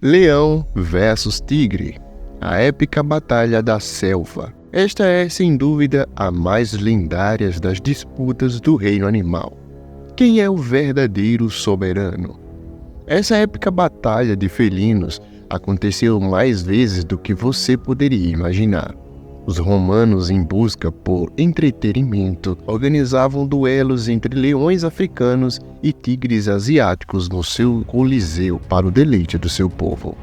Leão versus tigre, a épica batalha da selva. Esta é, sem dúvida, a mais lendária das disputas do reino animal. Quem é o verdadeiro soberano? Essa épica batalha de felinos aconteceu mais vezes do que você poderia imaginar. Os romanos, em busca por entretenimento, organizavam duelos entre leões africanos e tigres asiáticos no seu coliseu para o deleite do seu povo.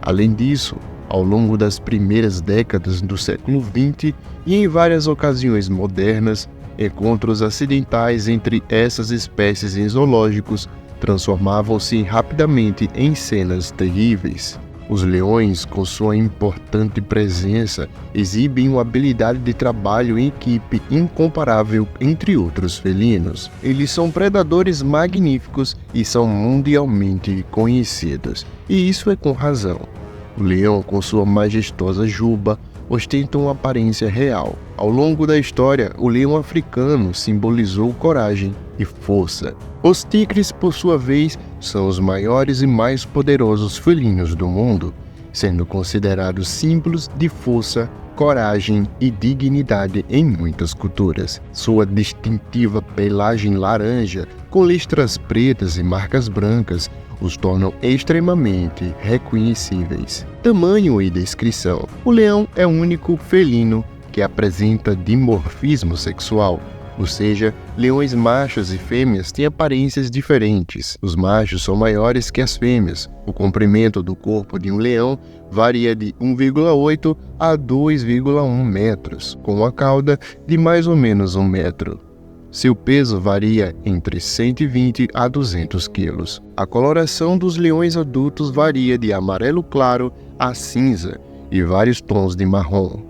Além disso, ao longo das primeiras décadas do século XX e em várias ocasiões modernas, encontros acidentais entre essas espécies em zoológicos transformavam-se rapidamente em cenas terríveis. Os leões, com sua importante presença, exibem uma habilidade de trabalho em equipe incomparável entre outros felinos. Eles são predadores magníficos e são mundialmente conhecidos, e isso é com razão. O leão, com sua majestosa juba, ostenta uma aparência real. Ao longo da história, o leão africano simbolizou coragem e força. Os tigres, por sua vez, são os maiores e mais poderosos felinos do mundo, sendo considerados símbolos de força, coragem e dignidade em muitas culturas. Sua distintiva pelagem laranja, com listras pretas e marcas brancas, os tornam extremamente reconhecíveis. Tamanho e descrição. O leão é o único felino que apresenta dimorfismo sexual, ou seja, leões machos e fêmeas têm aparências diferentes. Os machos são maiores que as fêmeas. O comprimento do corpo de um leão varia de 1,8 a 2,1 metros, com a cauda de mais ou menos 1 metro. Seu peso varia entre 120 a 200 quilos. A coloração dos leões adultos varia de amarelo claro a cinza e vários tons de marrom.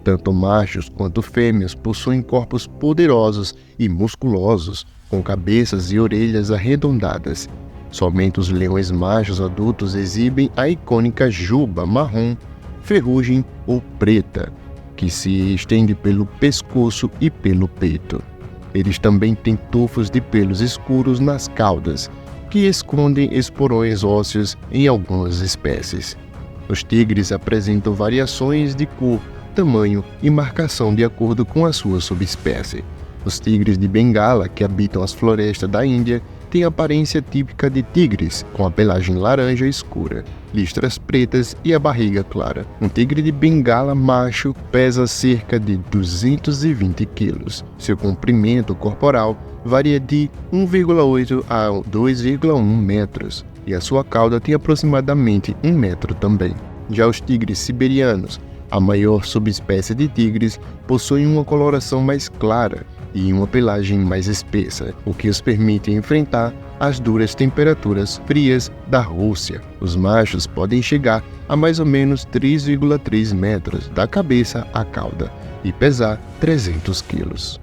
Tanto machos quanto fêmeas possuem corpos poderosos e musculosos, com cabeças e orelhas arredondadas. Somente os leões machos adultos exibem a icônica juba marrom, ferrugem ou preta, que se estende pelo pescoço e pelo peito. Eles também têm tufos de pelos escuros nas caudas, que escondem esporões ósseos em algumas espécies. Os tigres apresentam variações de cor, tamanho e marcação de acordo com a sua subespécie. Os tigres de Bengala, que habitam as florestas da Índia, têm aparência típica de tigres, com a pelagem laranja escura, listras pretas e a barriga clara. Um tigre de Bengala macho pesa cerca de 220 quilos. Seu comprimento corporal varia de 1,8 a 2,1 metros, e a sua cauda tem aproximadamente 1 metro também. Já os tigres siberianos, a maior subespécie de tigres, possuem uma coloração mais clara e uma pelagem mais espessa, o que os permite enfrentar as duras temperaturas frias da Rússia. Os machos podem chegar a mais ou menos 3,3 metros da cabeça à cauda e pesar 300 quilos.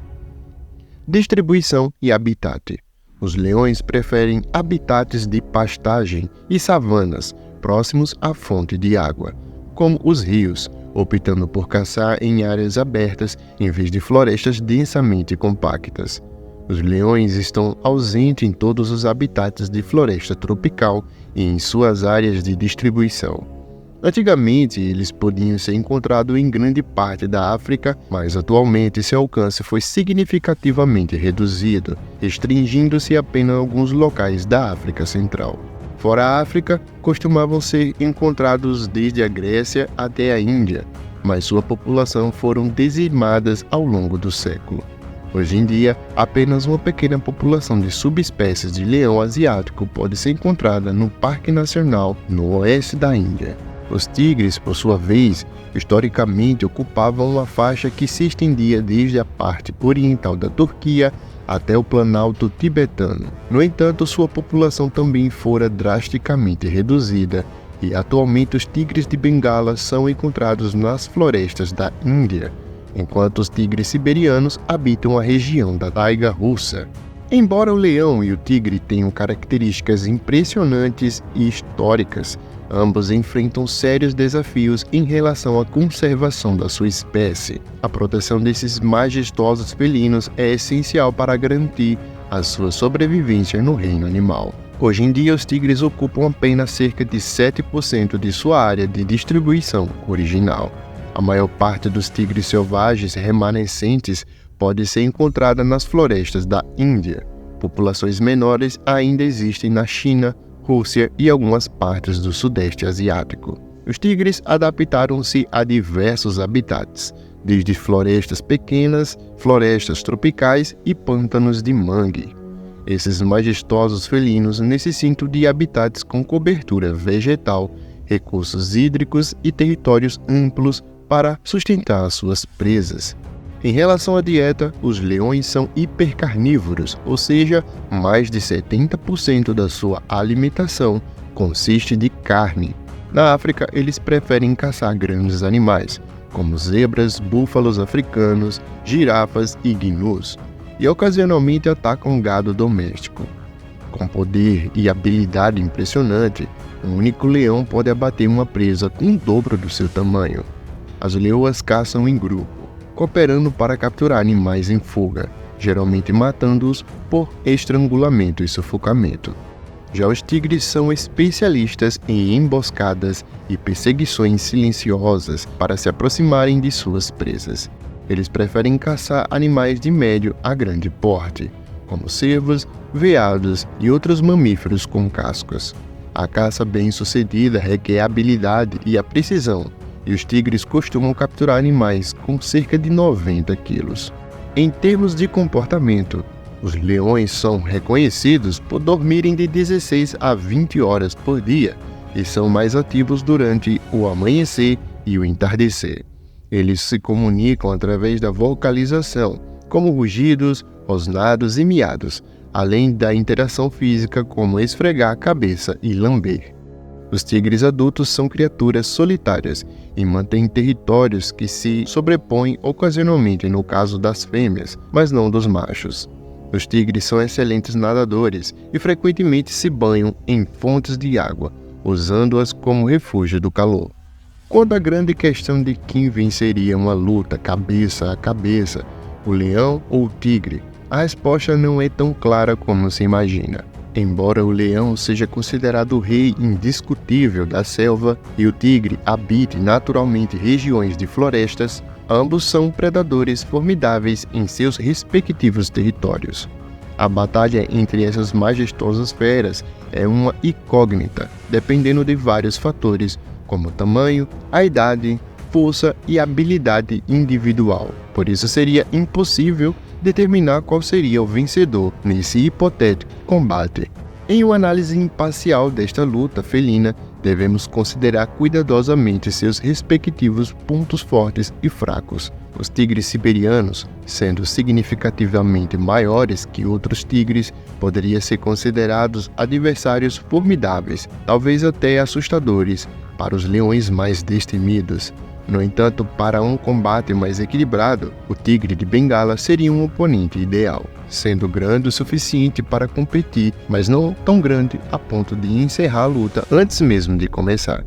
Distribuição e habitat. Os leões preferem habitats de pastagem e savanas próximos à fonte de água, como os rios, optando por caçar em áreas abertas em vez de florestas densamente compactas. Os leões estão ausentes em todos os habitats de floresta tropical e em suas áreas de distribuição. Antigamente, eles podiam ser encontrados em grande parte da África, mas atualmente seu alcance foi significativamente reduzido, restringindo-se apenas a alguns locais da África Central. Fora a África, costumavam ser encontrados desde a Grécia até a Índia, mas sua população foram dizimadas ao longo do século. Hoje em dia, apenas uma pequena população de subespécies de leão asiático pode ser encontrada no Parque Nacional no oeste da Índia. Os tigres, por sua vez, historicamente ocupavam uma faixa que se estendia desde a parte oriental da Turquia até o Planalto tibetano. No entanto, sua população também fora drasticamente reduzida e atualmente os tigres de Bengala são encontrados nas florestas da Índia, enquanto os tigres siberianos habitam a região da taiga russa. Embora o leão e o tigre tenham características impressionantes e históricas, ambos enfrentam sérios desafios em relação à conservação da sua espécie. A proteção desses majestosos felinos é essencial para garantir a sua sobrevivência no reino animal. Hoje em dia, os tigres ocupam apenas cerca de 7% de sua área de distribuição original. A maior parte dos tigres selvagens remanescentes pode ser encontrada nas florestas da Índia. Populações menores ainda existem na China, Rússia e algumas partes do Sudeste Asiático. Os tigres adaptaram-se a diversos habitats, desde florestas pequenas, florestas tropicais e pântanos de mangue. Esses majestosos felinos necessitam de habitats com cobertura vegetal, recursos hídricos e territórios amplos para sustentar suas presas. Em relação à dieta, os leões são hipercarnívoros, ou seja, mais de 70% da sua alimentação consiste de carne. Na África, eles preferem caçar grandes animais, como zebras, búfalos africanos, girafas e gnus, e ocasionalmente atacam gado doméstico. Com poder e habilidade impressionante, um único leão pode abater uma presa com o dobro do seu tamanho. As leoas caçam em grupo, cooperando para capturar animais em fuga, geralmente matando-os por estrangulamento e sufocamento. Já os tigres são especialistas em emboscadas e perseguições silenciosas para se aproximarem de suas presas. Eles preferem caçar animais de médio a grande porte, como cervos, veados e outros mamíferos com cascos. A caça bem-sucedida requer a habilidade e a precisão, e os tigres costumam capturar animais com cerca de 90 quilos. Em termos de comportamento, os leões são reconhecidos por dormirem de 16 a 20 horas por dia e são mais ativos durante o amanhecer e o entardecer. Eles se comunicam através da vocalização, como rugidos, rosnados e miados, além da interação física como esfregar a cabeça e lamber. Os tigres adultos são criaturas solitárias e mantêm territórios que se sobrepõem ocasionalmente no caso das fêmeas, mas não dos machos. Os tigres são excelentes nadadores e frequentemente se banham em fontes de água, usando-as como refúgio do calor. Quando a grande questão de quem venceria uma luta cabeça a cabeça, o leão ou o tigre, a resposta não é tão clara como se imagina. Embora o leão seja considerado o rei indiscutível da selva e o tigre habite naturalmente regiões de florestas, ambos são predadores formidáveis em seus respectivos territórios. A batalha entre essas majestosas feras é uma incógnita, dependendo de vários fatores, como tamanho, a idade, força e habilidade individual. Por isso seria impossível determinar qual seria o vencedor nesse hipotético combate. Em uma análise imparcial desta luta felina, devemos considerar cuidadosamente seus respectivos pontos fortes e fracos. Os tigres siberianos, sendo significativamente maiores que outros tigres, poderiam ser considerados adversários formidáveis, talvez até assustadores, para os leões mais destemidos. No entanto, para um combate mais equilibrado, o tigre de Bengala seria um oponente ideal, sendo grande o suficiente para competir, mas não tão grande a ponto de encerrar a luta antes mesmo de começar.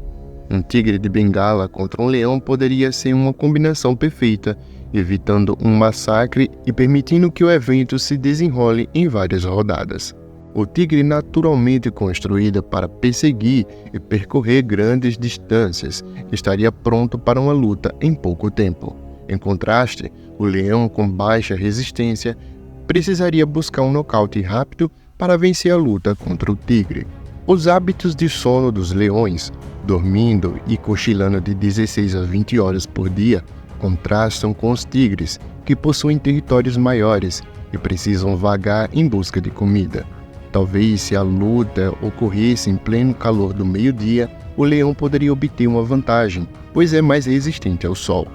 Um tigre de Bengala contra um leão poderia ser uma combinação perfeita, evitando um massacre e permitindo que o evento se desenrole em várias rodadas. O tigre, naturalmente construído para perseguir e percorrer grandes distâncias, estaria pronto para uma luta em pouco tempo. Em contraste, o leão com baixa resistência precisaria buscar um nocaute rápido para vencer a luta contra o tigre. Os hábitos de sono dos leões, dormindo e cochilando de 16 a 20 horas por dia, contrastam com os tigres, que possuem territórios maiores e precisam vagar em busca de comida. Talvez se a luta ocorresse em pleno calor do meio-dia, o leão poderia obter uma vantagem, pois é mais resistente ao sol.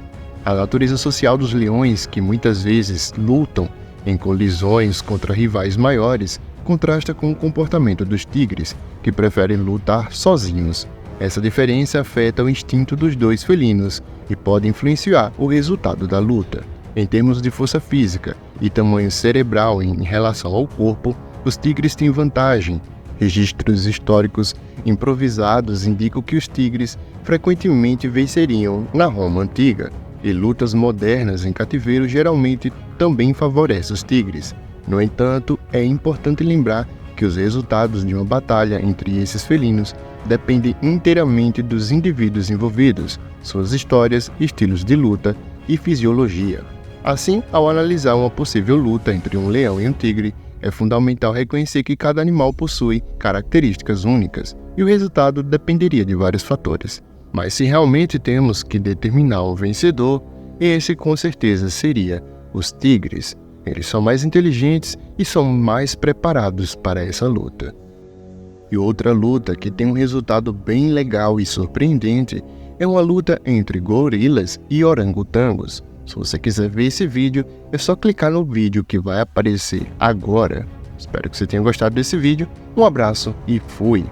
A natureza social dos leões, que muitas vezes lutam em colisões contra rivais maiores, contrasta com o comportamento dos tigres, que preferem lutar sozinhos. Essa diferença afeta o instinto dos dois felinos e pode influenciar o resultado da luta. Em termos de força física e tamanho cerebral em relação ao corpo, os tigres têm vantagem. Registros históricos improvisados indicam que os tigres frequentemente venceriam na Roma antiga, e lutas modernas em cativeiro geralmente também favorecem os tigres. No entanto, é importante lembrar que os resultados de uma batalha entre esses felinos dependem inteiramente dos indivíduos envolvidos, suas histórias, estilos de luta e fisiologia. Assim, ao analisar uma possível luta entre um leão e um tigre, é fundamental reconhecer que cada animal possui características únicas e o resultado dependeria de vários fatores. Mas se realmente temos que determinar um vencedor, esse com certeza seria os tigres. Eles são mais inteligentes e são mais preparados para essa luta. E outra luta que tem um resultado bem legal e surpreendente é uma luta entre gorilas e orangotangos. Se você quiser ver esse vídeo, é só clicar no vídeo que vai aparecer agora. Espero que você tenha gostado desse vídeo. Um abraço e fui!